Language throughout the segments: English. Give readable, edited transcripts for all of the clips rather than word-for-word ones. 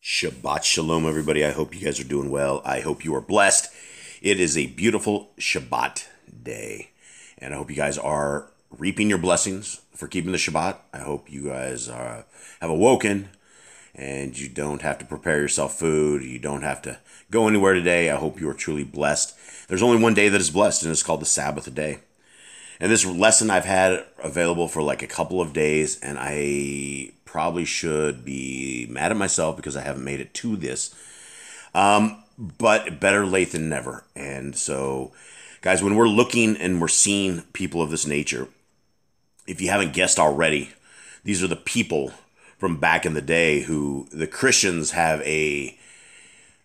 Shabbat Shalom, everybody. I hope you guys are doing well. I hope you are blessed. It is a beautiful Shabbat day. And I hope you guys are reaping your blessings for keeping the Shabbat. I hope you guys have awoken and you don't have to prepare yourself food. You don't have to go anywhere today. I hope you are truly blessed. There's only one day that is blessed, and it's called the Sabbath day. And this lesson I've had available for like a couple of days, and I probably should be mad at myself because I haven't made it to this. But better late than never. And so, guys, when we're looking and we're seeing people of this nature, if you haven't guessed already, these are the people from back in the day who the Christians have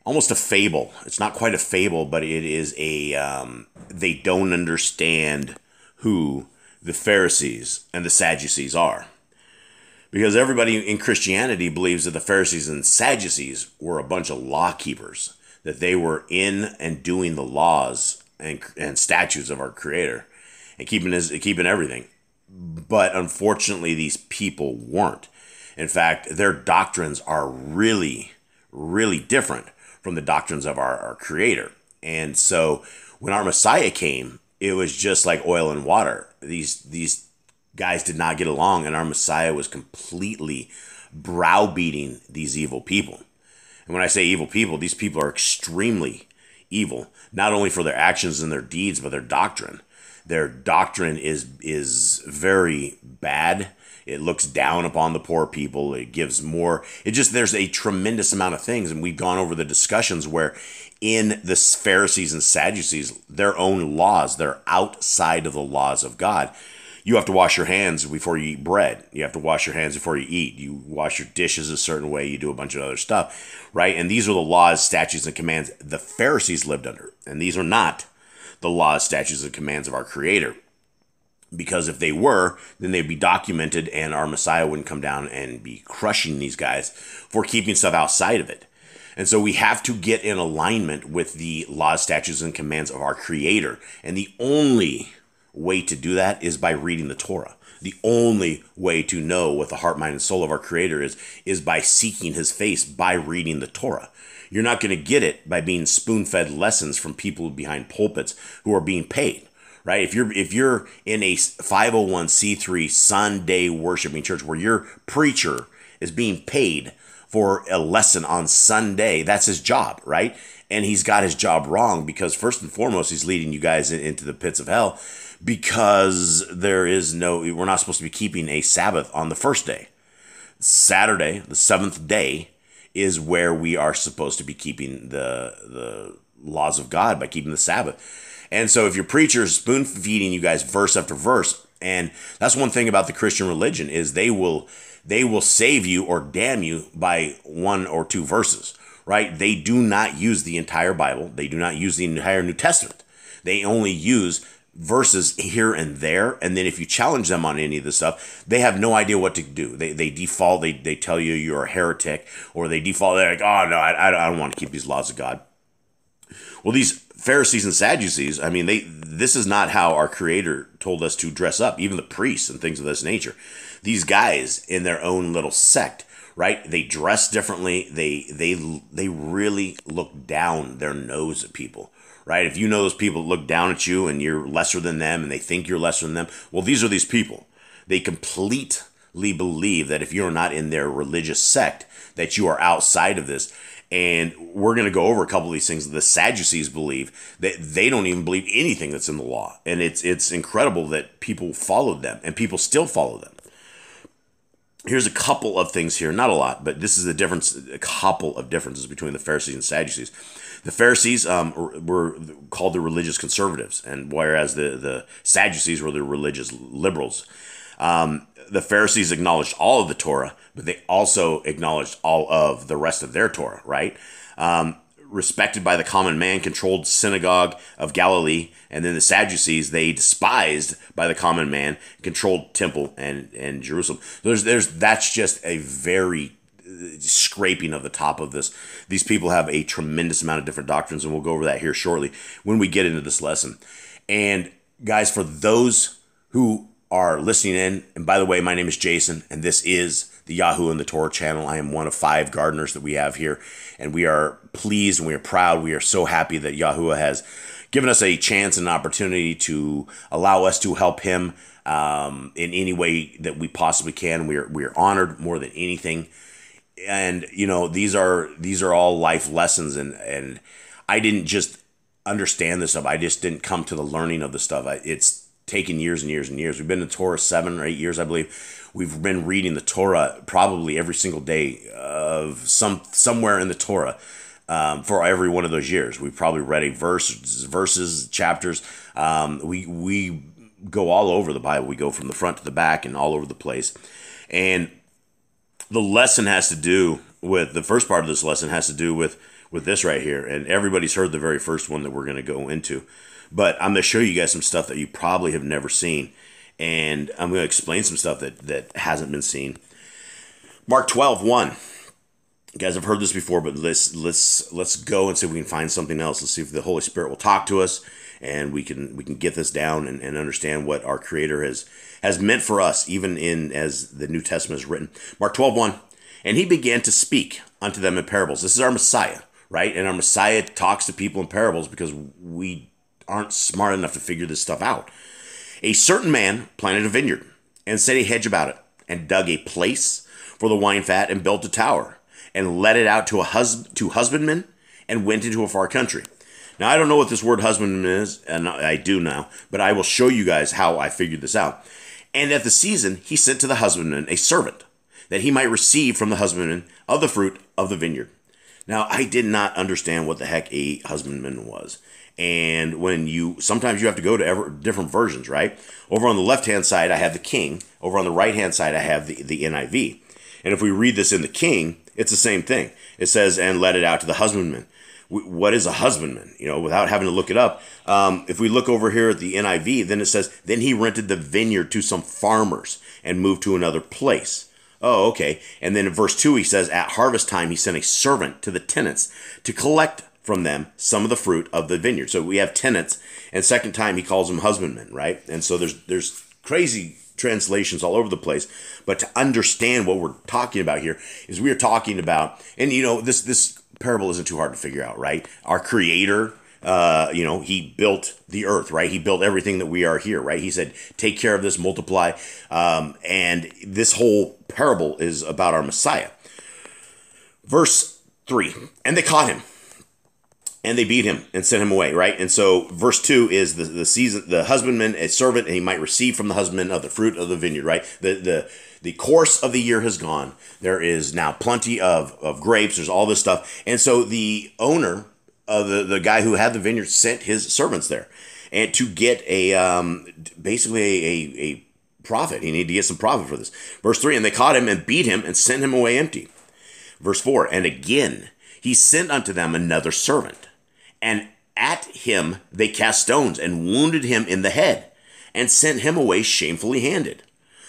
almost a fable. It's not quite a fable, but it is they don't understand who the Pharisees and the Sadducees are. Because everybody in Christianity believes that the Pharisees and Sadducees were a bunch of law keepers, that they were in and doing the laws and statutes of our Creator and keeping everything. But unfortunately, these people weren't. In fact, their doctrines are really, really different from the doctrines of our Creator. And so when our Messiah came, it was just like oil and water. These guys did not get along, and our Messiah was completely browbeating these evil people. And when I say evil people, these people are extremely evil, not only for their actions and their deeds, but their doctrine. Their doctrine is very bad. It looks down upon the poor people. It gives more. There's a tremendous amount of things. And we've gone over the discussions where in the Pharisees and Sadducees, their own laws, they're outside of the laws of God. You have to wash your hands before you eat bread. You have to wash your hands before you eat. You wash your dishes a certain way. You do a bunch of other stuff, right? And these are the laws, statutes, and commands the Pharisees lived under. And these are not the laws, statutes, and commands of our Creator. Because if they were, then they'd be documented and our Messiah wouldn't come down and be crushing these guys for keeping stuff outside of it. And so we have to get in alignment with the laws, statutes, and commands of our Creator. And the only way to do that is by reading the Torah. The only way to know what the heart, mind, and soul of our Creator is by seeking His face, by reading the Torah. You're not going to get it by being spoon-fed lessons from people behind pulpits who are being paid. Right? If you're in a 501c3 Sunday worshiping church where your preacher is being paid for a lesson on Sunday, that's his job, right? And he's got his job wrong because first and foremost, he's leading you guys into the pits of hell because we're not supposed to be keeping a Sabbath on the first day. Saturday, the seventh day, is where we are supposed to be keeping the laws of God by keeping the Sabbath. And so if your preacher is spoon feeding you guys verse after verse, and that's one thing about the Christian religion is they will save you or damn you by one or two verses, right? They do not use the entire Bible. They do not use the entire New Testament. They only use verses here and there. And then if you challenge them on any of this stuff, they have no idea what to do. They default. They tell you you're a heretic, or they default. They're like, oh no, I don't want to keep these laws of God. Well, these Pharisees and Sadducees, I mean, this is not how our Creator told us to dress up, even the priests and things of this nature. These guys in their own little sect, right? They dress differently. They really look down their nose at people, right? If you know those people look down at you and you're lesser than them and they think you're lesser than them, well, these are these people. They completely believe that if you're not in their religious sect, that you are outside of this. And we're going to go over a couple of these things. The Sadducees believe that they don't even believe anything that's in the law. And it's incredible that people followed them and people still follow them. Here's a couple of things here, not a lot, but this is a couple of differences between the Pharisees and Sadducees. The Pharisees were called the religious conservatives, and whereas the Sadducees were the religious liberals. The Pharisees acknowledged all of the Torah, but they also acknowledged all of the rest of their Torah, right? Respected by the common man, controlled synagogue of Galilee, and then the Sadducees, they despised by the common man, controlled temple and Jerusalem. That's just a very scraping of the top of this. These people have a tremendous amount of different doctrines, and we'll go over that here shortly when we get into this lesson. And guys, for those who are listening in, and by the way, my name is Jason, and this is the Yahoo and the Torah channel. I am one of 5 gardeners that we have here, and we are pleased and we are proud. We are so happy that Yahuwah has given us a chance and an opportunity to allow us to help him in any way that we possibly can. We are honored more than anything. And, you know, these are all life lessons, and I didn't just understand this stuff. I just didn't come to the learning of the stuff. It's taken years and years and years. We've been in Torah 7 or 8 years, I believe. We've been reading the Torah probably every single day of somewhere in the Torah for every one of those years. We've probably read a verses, chapters. We go all over the Bible. We go from the front to the back and all over the place. And the lesson has to do with, the first part of this lesson has to do with this right here. And everybody's heard the very first one that we're going to go into. But I'm going to show you guys some stuff that you probably have never seen. And I'm going to explain some stuff that hasn't been seen. Mark 12:1. You guys have heard this before, but let's go and see if we can find something else. Let's see if the Holy Spirit will talk to us, and we can get this down and understand what our Creator has meant for us, even as the New Testament is written. Mark 12:1. And he began to speak unto them in parables. This is our Messiah, right? And our Messiah talks to people in parables because we aren't smart enough to figure this stuff out. A certain man planted a vineyard and set a hedge about it and dug a place for the wine fat and built a tower and let it out to husbandmen and went into a far country. Now, I don't know what this word husbandman is, and I do now, but I will show you guys how I figured this out. And at the season, he sent to the husbandman a servant, that he might receive from the husbandman of the fruit of the vineyard. Now, I did not understand what the heck a husbandman was. And sometimes you have to go to different versions, right? Over on the left-hand side, I have the King. Over on the right-hand side, I have the NIV. And if we read this in the King, it's the same thing. It says, and let it out to the husbandman. What is a husbandman? You know, without having to look it up. If we look over here at the NIV, then it says, then he rented the vineyard to some farmers and moved to another place. Oh, okay. And then in verse 2, he says, at harvest time, he sent a servant to the tenants to collect from them some of the fruit of the vineyard. So we have tenants, and second time he calls them husbandmen, right? And so there's crazy translations all over the place. But to understand what we're talking about here is we are talking about, and you know, this parable isn't too hard to figure out, right? Our Creator, he built the earth, right? He built everything that we are here, right? He said, take care of this, multiply. And this whole parable is about our Messiah. Verse 3, and they caught him and they beat him and sent him away, right? And so verse 2 is the husbandman, a servant, and he might receive from the husbandman of the fruit of the vineyard, right? The course of the year has gone. There is now plenty of grapes. There's all this stuff. And so the owner, the guy who had the vineyard, sent his servants there, and to get basically a profit. He needed to get some profit for this. Verse 3, and they caught him and beat him and sent him away empty. Verse 4, and again he sent unto them another servant, and at him they cast stones and wounded him in the head and sent him away shamefully handed.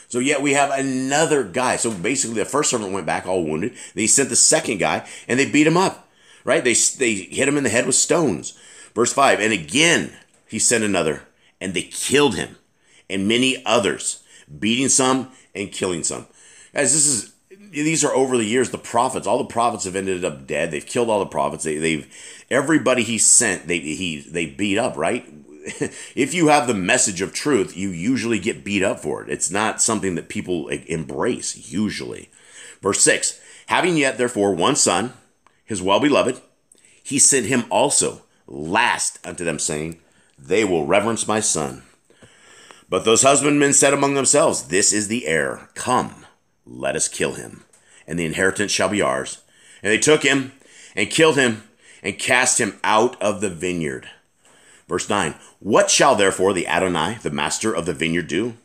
So yet we have another guy. So basically the first servant went back all wounded. Then he sent the second guy and they beat him up. Right? They hit him in the head with stones. Verse 5, and again he sent another, and they killed him, and many others, beating some and killing some. Guys, these are over the years, the prophets. All the prophets have ended up dead. They've killed all the prophets. Everybody he sent, they beat up, right? If you have the message of truth, you usually get beat up for it. It's not something that people embrace, usually. Verse 6, having yet therefore one son, his well-beloved, he sent him also last unto them, saying, they will reverence my son. But those husbandmen said among themselves, this is the heir. Come, let us kill him, and the inheritance shall be ours. And they took him and killed him and cast him out of the vineyard. Verse 9, what shall therefore the Adonai, the master of the vineyard, do?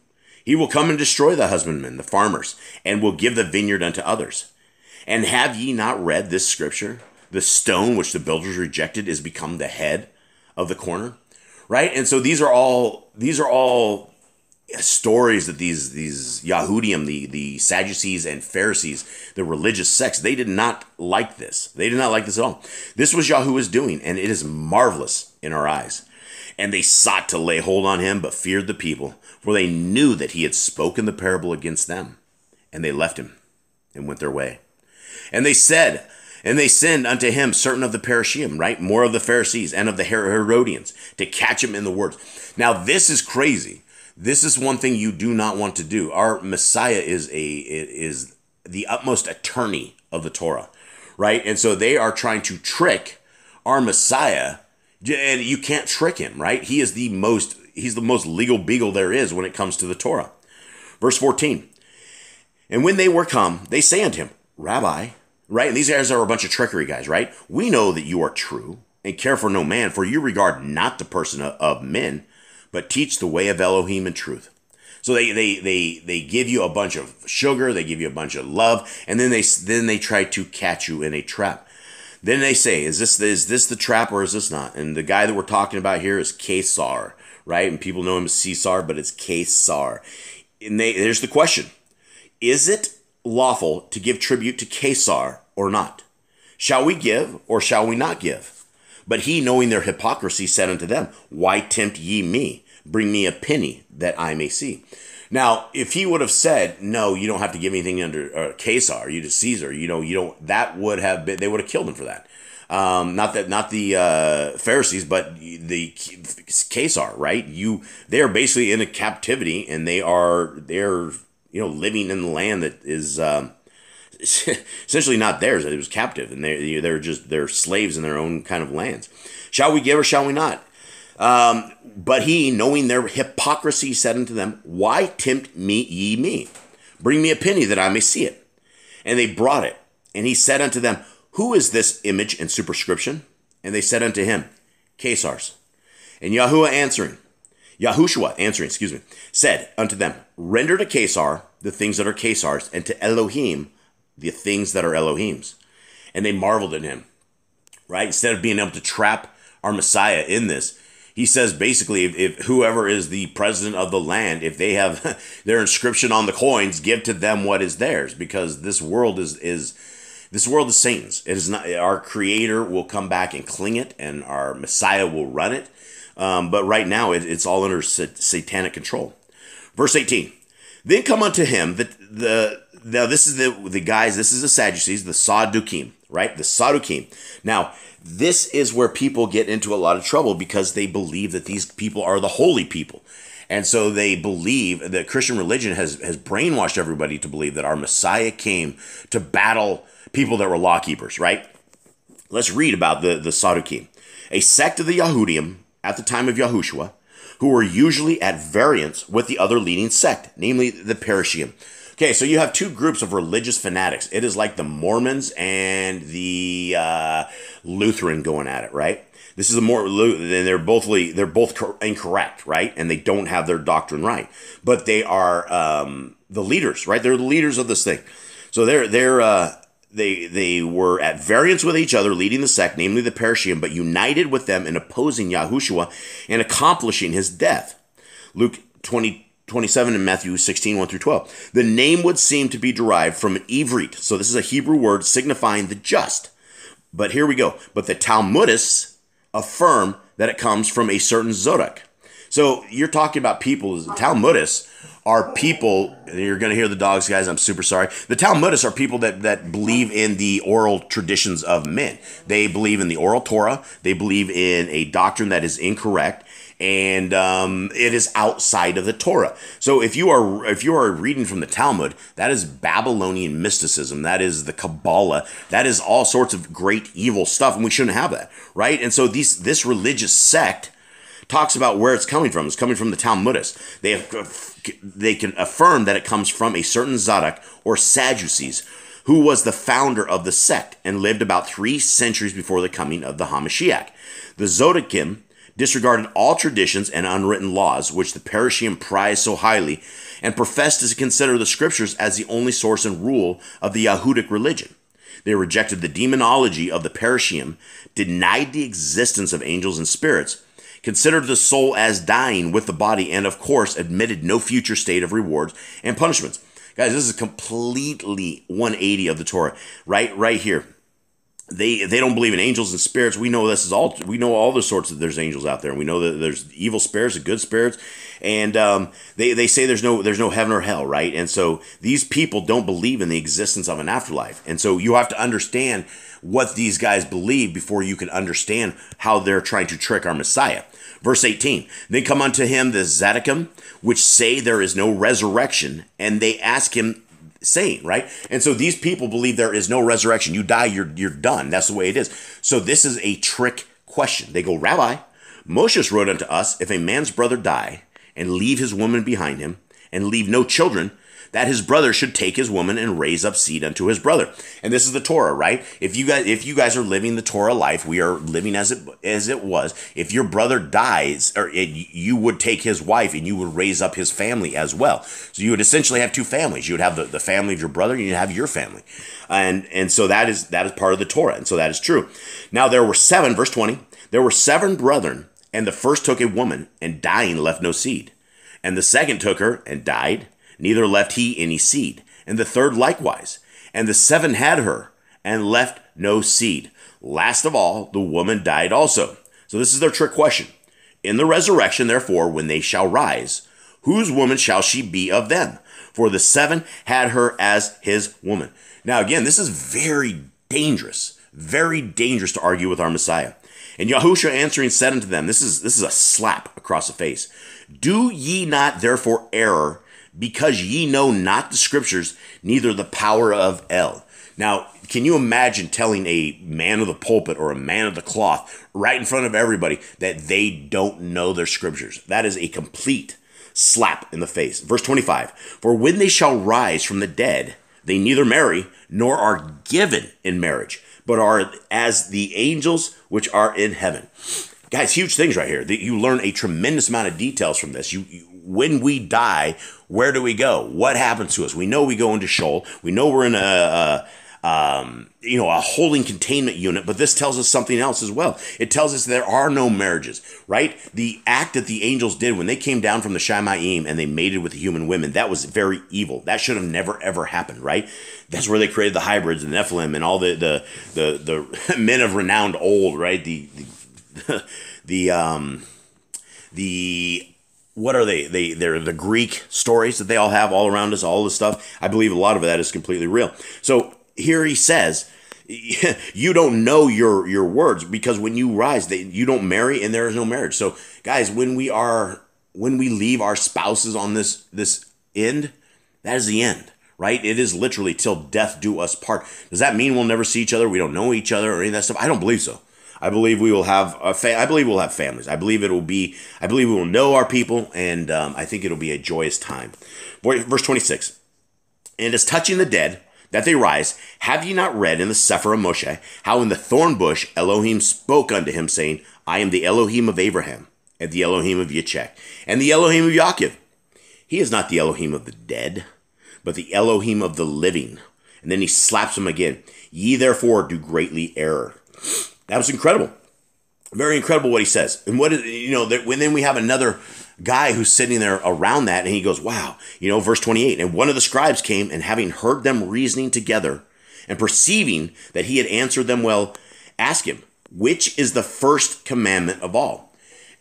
He will come and destroy the husbandmen, the farmers, and will give the vineyard unto others. And have ye not read this scripture? The stone which the builders rejected is become the head of the corner, right? And so these are all stories that these Yahudim, the Sadducees and Pharisees, the religious sects, they did not like this. They did not like this at all. This was Yahuwah's doing, and it is marvelous in our eyes. And they sought to lay hold on him, but feared the people, for they knew that he had spoken the parable against them, and they left him. and went their way. And they sinned unto him certain of the Parashim, right? More of the Pharisees and of the Herodians to catch him in the words. Now, this is crazy. This is one thing you do not want to do. Our Messiah is the utmost attorney of the Torah, right? And so they are trying to trick our Messiah, and you can't trick him, right? He's the most legal beagle there is when it comes to the Torah. Verse 14, and when they were come, they say unto him, Rabbi, right? And these guys are a bunch of trickery guys, right? We know that you are true and care for no man, for you regard not the person of men, but teach the way of Elohim in truth. So they give you a bunch of sugar, they give you a bunch of love, and then they try to catch you in a trap. Then they say, is this the trap or is this not? And the guy that we're talking about here is Caesar, right? And people know him as Caesar, but it's Caesar. And there's the question. Is it lawful to give tribute to Caesar or not? Shall we give or shall we not give? But he, knowing their hypocrisy, said unto them, Why tempt ye me? Bring me a penny that I may see. Now, if he would have said, no, you don't have to give anything under Caesar, you to Caesar, you don't, that would have been, they would have killed him for that. Not the Pharisees, but the Caesar, right? They are basically in a captivity, and they're living in the land that is essentially not theirs. It was captive, and they're slaves in their own kind of lands. Shall we give or shall we not? But he, knowing their hypocrisy, said unto them, Why tempt ye me? Bring me a penny that I may see it. And they brought it. And he said unto them, Who is this image and superscription? And they said unto him, Caesar's. And Yahushua answering, said unto them, Render to Caesar the things that are Caesar's, and to Elohim the things that are Elohim's. And they marveled at him, right? Instead of being able to trap our Messiah in this, he says basically, if whoever is the president of the land, if they have their inscription on the coins, give to them what is theirs, because this world is Satan's. It is not. Our Creator will come back and cling it, and our Messiah will run it. But right now, it's all under satanic control. Verse 18. Then come unto him now this is the guys. This is the Sadducees, the Sadducees, right? The Sadducees. Now, this is where people get into a lot of trouble because they believe that these people are the holy people. And so they believe that Christian religion has brainwashed everybody to believe that our Messiah came to battle people that were law keepers, right? Let's read about the Sadducees, a sect of the Yahudim at the time of Yahushua, who were usually at variance with the other leading sect, namely the Parashim. Okay, so you have two groups of religious fanatics. It is like the Mormons and the Lutheran going at it, right? This is they're both incorrect, right? And they don't have their doctrine right, but they are the leaders, right? They're the leaders of this thing. So they were at variance with each other, leading the sect, namely the Parashim, but united with them in opposing Yahushua and accomplishing his death. Luke 20:27 and Matthew 16:1-12. The name would seem to be derived from an Ivrit. So this is a Hebrew word signifying the just. But here we go. But the Talmudists affirm that it comes from a certain Zodok. So you're talking about people, Talmudists are people, and you're going to hear the dogs, guys, I'm super sorry. The Talmudists are people that believe in the oral traditions of men. They believe in the oral Torah. They believe in a doctrine that is incorrect, and it is outside of the Torah. So if you are reading from the Talmud, that is Babylonian mysticism. That is the Kabbalah. That is all sorts of great evil stuff, and we shouldn't have that, right? And so this religious sect talks about where it's coming from. It's coming from the Talmudists. They can affirm that it comes from a certain Zadok or Sadducees, who was the founder of the sect and lived about 3 centuries before the coming of the Hamashiach. The Zodokim disregarded all traditions and unwritten laws, which the Parashim prized so highly, and professed to consider the scriptures as the only source and rule of the Yahudic religion. They rejected the demonology of the Parashim, denied the existence of angels and spirits, considered the soul as dying with the body, and of course admitted no future state of rewards and punishments. Guys, this is completely 180 of the Torah, right here. they don't believe in angels and spirits. We know we know all the sorts of there's angels out there, and we know that there's evil spirits and good spirits, and they say there's no heaven or hell, right? And so these people don't believe in the existence of an afterlife, and so you have to understand what these guys believe before you can understand how they're trying to trick our Messiah. Verse 18, then come unto him the Zadokim, which say there is no resurrection, and they ask him, saying, right? And so these people believe there is no resurrection. You die, you're done. That's the way it is. So this is a trick question. They go, Rabbi, Moses wrote unto us, if a man's brother die and leave his woman behind him and leave no children, that his brother should take his woman and raise up seed unto his brother. And this is the Torah, right? If you guys are living the Torah life, we are living as it was. If your brother dies, or you would take his wife and you would raise up his family as well. So you would essentially have two families. You would have the family of your brother, and you'd have your family. And so that is part of the Torah. And so that is true. Now there were 7, verse 20, there were 7 brethren, and the first took a woman, and dying left no seed. And the second took her, and died, neither left he any seed. And the third likewise. And the 7 had her, and left no seed. Last of all, the woman died also. So this is their trick question. In the resurrection, therefore, when they shall rise, whose woman shall she be of them? For the 7 had her as his woman. Now again, this is very dangerous to argue with our Messiah. And Yahushua answering said unto them, this is a slap across the face. Do ye not therefore err, because ye know not the scriptures, neither the power of El. Now, can you imagine telling a man of the pulpit or a man of the cloth right in front of everybody that they don't know their scriptures? That is a complete slap in the face. Verse 25, for when they shall rise from the dead, they neither marry nor are given in marriage, but are as the angels which are in heaven. Guys, huge things right here. You learn a tremendous amount of details from this. When we die, where do we go? What happens to us? We know we go into Sheol. We know we're in a holding containment unit, but this tells us something else as well. It tells us there are no marriages, right? The act that the angels did when they came down from the Shamayim and they mated with the human women, that was very evil. That should have never, ever happened, right? That's where they created the hybrids, the Nephilim, and all the men of renowned old, right? What are they? They're the Greek stories that they all have all around us, all this stuff. I believe a lot of that is completely real. So here he says, you don't know your words, because when you rise, you don't marry and there is no marriage. So guys, when we leave our spouses on this end, that is the end, right? It is literally till death do us part. Does that mean we'll never see each other? We don't know each other or any of that stuff? I don't believe so. I believe we will have I believe we'll have families. I believe we will know our people, and I think it'll be a joyous time. Verse 26. And as touching the dead, that they rise, have ye not read in the Sefer of Moshe, how in the thorn bush Elohim spoke unto him, saying, I am the Elohim of Abraham, and the Elohim of Yitzchak, and the Elohim of Yaakov. He is not the Elohim of the dead, but the Elohim of the living. And then he slaps him again. Ye therefore do greatly err. That was incredible. Very incredible what he says. And then we have another guy who's sitting there around that, and he goes, wow, verse 28. And one of the scribes came, and having heard them reasoning together, and perceiving that he had answered them well, asked him, which is the first commandment of all?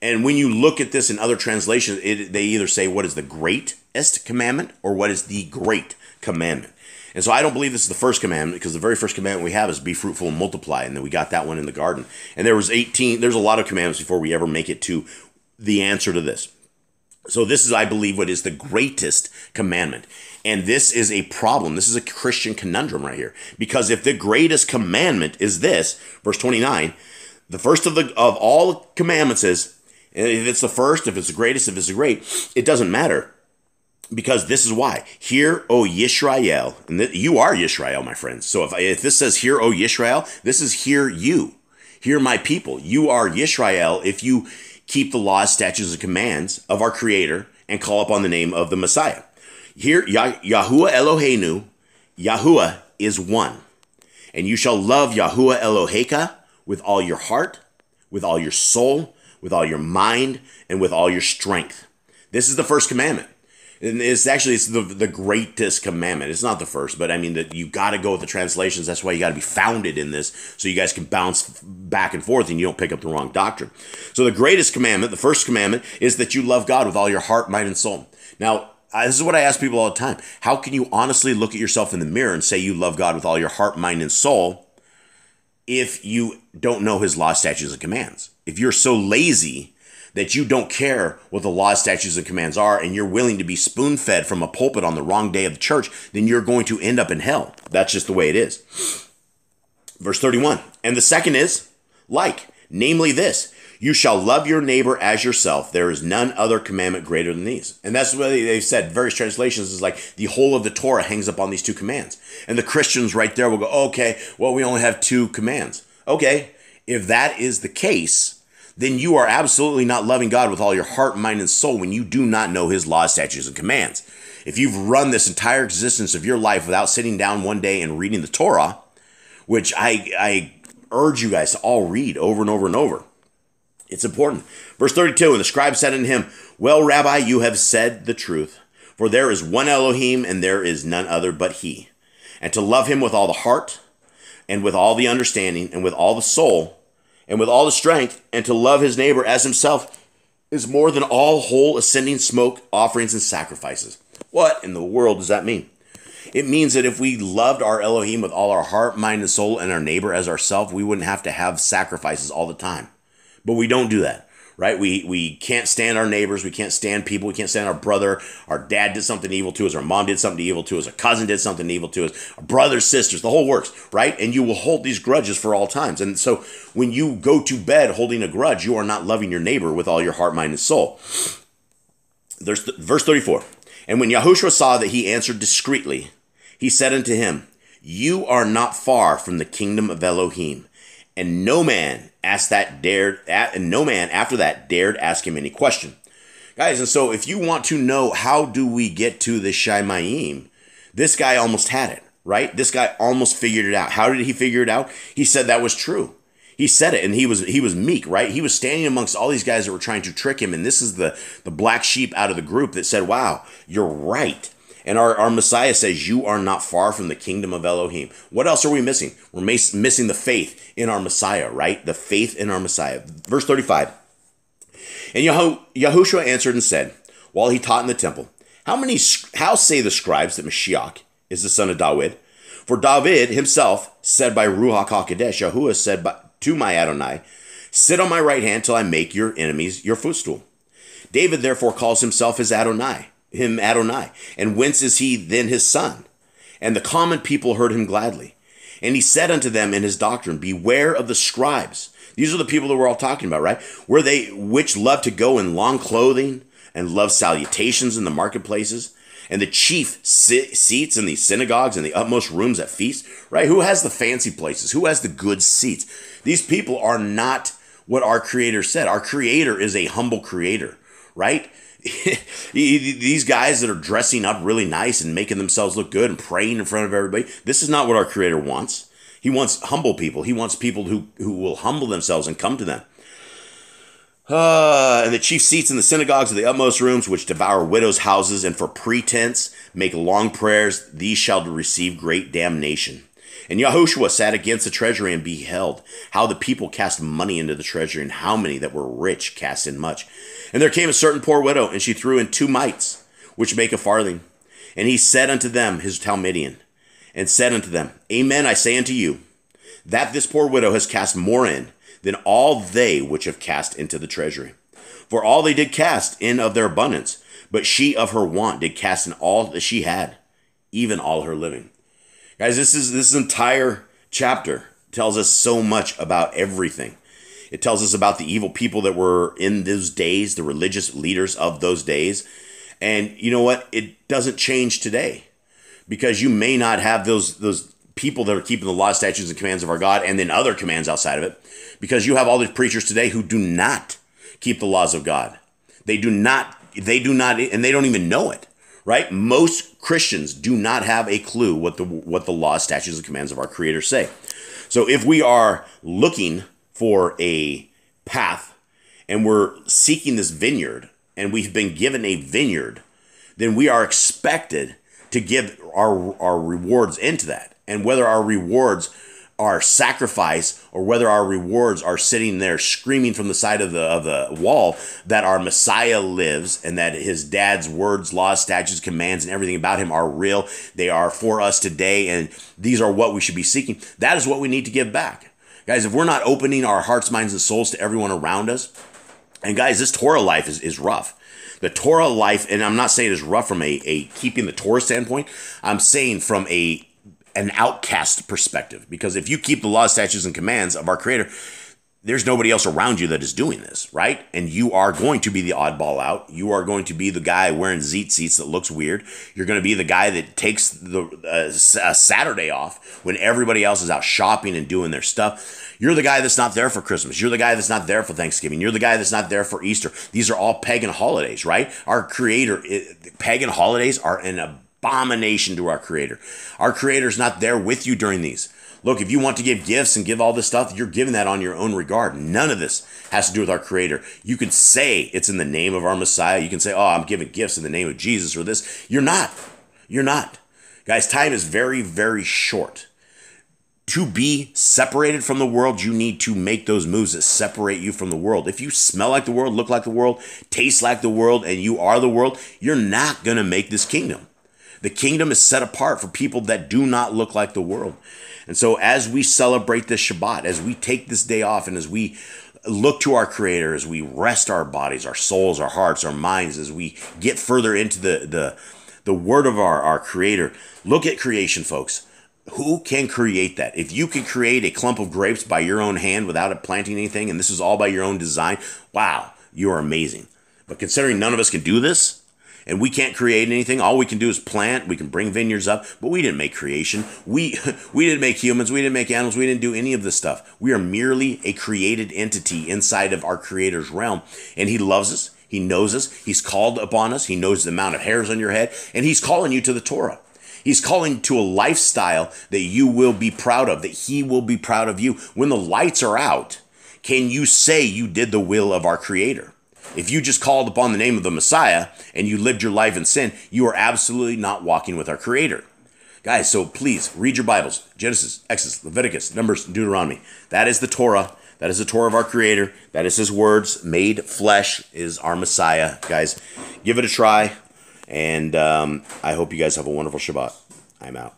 And when you look at this in other translations, they either say what is the greatest commandment or what is the great commandment. And so I don't believe this is the first commandment, because the very first commandment we have is be fruitful and multiply. And then we got that one in the garden. And there's a lot of commandments before we ever make it to the answer to this. So this is, I believe, what is the greatest commandment. And this is a problem. This is a Christian conundrum right here. Because if the greatest commandment is this, verse 29, the first of all commandments is, if it's the first, if it's the greatest, if it's the great, it doesn't matter. Because this is why. Hear, O Yisrael. And you are Yisrael, my friends. So if this says, hear, O Yisrael, this is hear you. Hear my people. You are Yisrael if you keep the laws, statutes, and commands of our Creator and call upon the name of the Messiah. Here, Yahuwah Eloheinu, Yahuwah is one. And you shall love Yahuwah Eloheka with all your heart, with all your soul, with all your mind, and with all your strength. This is the first commandment. And it's the greatest commandment. It's not the first, but I mean that you got to go with the translations. That's why you got to be founded in this, so you guys can bounce back and forth and you don't pick up the wrong doctrine. So the greatest commandment, the first commandment, is that you love God with all your heart, mind, and soul. Now, this is what I ask people all the time. How can you honestly look at yourself in the mirror and say you love God with all your heart, mind, and soul if you don't know his law, statutes, and commands? If you're so lazy that you don't care what the law, statutes, and commands are, and you're willing to be spoon-fed from a pulpit on the wrong day of the church, then you're going to end up in hell. That's just the way it is. Verse 31, and the second is like, namely this, you shall love your neighbor as yourself. There is none other commandment greater than these. And that's what they've said. Various translations is like the whole of the Torah hangs up on these two commands. And the Christians right there will go, okay, well, we only have two commands. Okay, if that is the case, then you are absolutely not loving God with all your heart, mind, and soul when you do not know his laws, statutes, and commands. If you've run this entire existence of your life without sitting down one day and reading the Torah, which I urge you guys to all read over and over and over, it's important. Verse 32, and the scribe said unto him, well, Rabbi, you have said the truth, for there is one Elohim, and there is none other but he. And to love him with all the heart, and with all the understanding, and with all the soul, and with all the strength, and to love his neighbor as himself is more than all whole ascending smoke offerings and sacrifices. What in the world does that mean? It means that if we loved our Elohim with all our heart, mind, and soul, and our neighbor as ourselves, we wouldn't have to have sacrifices all the time. But we don't do that, right? We can't stand our neighbors. We can't stand people. We can't stand our brother. Our dad did something evil to us. Our mom did something evil to us. Our cousin did something evil to us. Our brothers, sisters, the whole works, right? And you will hold these grudges for all times. And so when you go to bed holding a grudge, you are not loving your neighbor with all your heart, mind, and soul. There's verse 34. And when Yahushua saw that he answered discreetly, he said unto him, you are not far from the kingdom of Elohim. And no man after that dared ask him any question. Guys, and so if you want to know how do we get to the Shamayim, this guy almost had it, right? This guy almost figured it out. How did he figure it out? He said that was true. He said it, and he was meek, right? He was standing amongst all these guys that were trying to trick him, and this is the black sheep out of the group that said, wow, you're right. And our Messiah says, you are not far from the kingdom of Elohim. What else are we missing? We're missing the faith in our Messiah, right? The faith in our Messiah. Verse 35. And Yahushua answered and said, while he taught in the temple, how say the scribes that Mashiach is the son of David? For David himself said by Ruach HaKodesh, Yahuwah said to my Adonai, sit on my right hand till I make your enemies your footstool. David therefore calls himself Adonai. And whence is he then his son? And the common people heard him gladly. And he said unto them in his doctrine, beware of the scribes. These are the people that we're all talking about, right? Which love to go in long clothing and love salutations in the marketplaces, and the chief seats in the synagogues and the utmost rooms at feasts, right? Who has the fancy places? Who has the good seats? These people are not what our Creator said. Our Creator is a humble Creator, right? These guys that are dressing up really nice and making themselves look good and praying in front of everybody, this is not what our Creator wants. He wants humble people. He wants people who will humble themselves and come to them. And the chief seats in the synagogues of the utmost rooms, which devour widows' houses, and for pretense make long prayers, these shall receive great damnation. And Yahushua sat against the treasury and beheld how the people cast money into the treasury, and how many that were rich cast in much. And there came a certain poor widow, and she threw in 2 mites, which make a farthing. And he said unto them, his Talmudian, and said unto them, amen, I say unto you, that this poor widow has cast more in than all they which have cast into the treasury. For all they did cast in of their abundance, but she of her want did cast in all that she had, even all her living. Guys, this entire chapter tells us so much about everything. It tells us about the evil people that were in those days, the religious leaders of those days. And you know what? It doesn't change today, because you may not have those people that are keeping the law, statutes, and commands of our God, and then other commands outside of it, because you have all these preachers today who do not keep the laws of God. They do not, and they don't even know it, right? Most Christians do not have a clue what the law, statutes, and commands of our Creator say. So if we are looking for a path and we're seeking this vineyard, and we've been given a vineyard, then we are expected to give our rewards into that. And whether our rewards are sacrifice or whether our rewards are sitting there screaming from the side of the wall that our Messiah lives and that his dad's words, laws, statutes, commands, and everything about him are real. They are for us today, and these are what we should be seeking. That is what we need to give back. Guys, if we're not opening our hearts, minds, and souls to everyone around us, and guys, this Torah life is rough. The Torah life, and I'm not saying it's rough from a keeping the Torah standpoint. I'm saying from an outcast perspective, because if you keep the laws, statutes, and commands of our Creator, there's nobody else around you that is doing this, right? And you are going to be the oddball out. You are going to be the guy wearing seats that looks weird. You're going to be the guy that takes the Saturday off when everybody else is out shopping and doing their stuff. You're the guy that's not there for Christmas. You're the guy that's not there for Thanksgiving. You're the guy that's not there for Easter. These are all pagan holidays, right? Our Creator, pagan holidays are an abomination to our Creator. Our Creator's not there with you during these. Look, if you want to give gifts and give all this stuff, you're giving that on your own regard. None of this has to do with our Creator. You could say it's in the name of our Messiah. You can say, oh, I'm giving gifts in the name of Jesus or this. You're not. You're not. Guys, time is very, very short. To be separated from the world, you need to make those moves that separate you from the world. If you smell like the world, look like the world, taste like the world, and you are the world, you're not going to make this kingdom. The kingdom is set apart for people that do not look like the world. And so as we celebrate this Shabbat, as we take this day off, and as we look to our Creator, as we rest our bodies, our souls, our hearts, our minds, as we get further into the word of our Creator, look at creation, folks. Who can create that? If you can create a clump of grapes by your own hand without it planting anything, and this is all by your own design, wow, you are amazing. But considering none of us can do this, and we can't create anything, all we can do is plant, we can bring vineyards up, but we didn't make creation. We didn't make humans, we didn't make animals, we didn't do any of this stuff. We are merely a created entity inside of our Creator's realm, and He loves us, He knows us, He's called upon us, He knows the amount of hairs on your head, and He's calling you to the Torah. He's calling to a lifestyle that you will be proud of, that He will be proud of you. When the lights are out, can you say you did the will of our Creator? If you just called upon the name of the Messiah and you lived your life in sin, you are absolutely not walking with our Creator. Guys, so please read your Bibles. Genesis, Exodus, Leviticus, Numbers, and Deuteronomy. That is the Torah. That is the Torah of our Creator. That is His words. Made flesh is our Messiah. Guys, give it a try. And I hope you guys have a wonderful Shabbat. I'm out.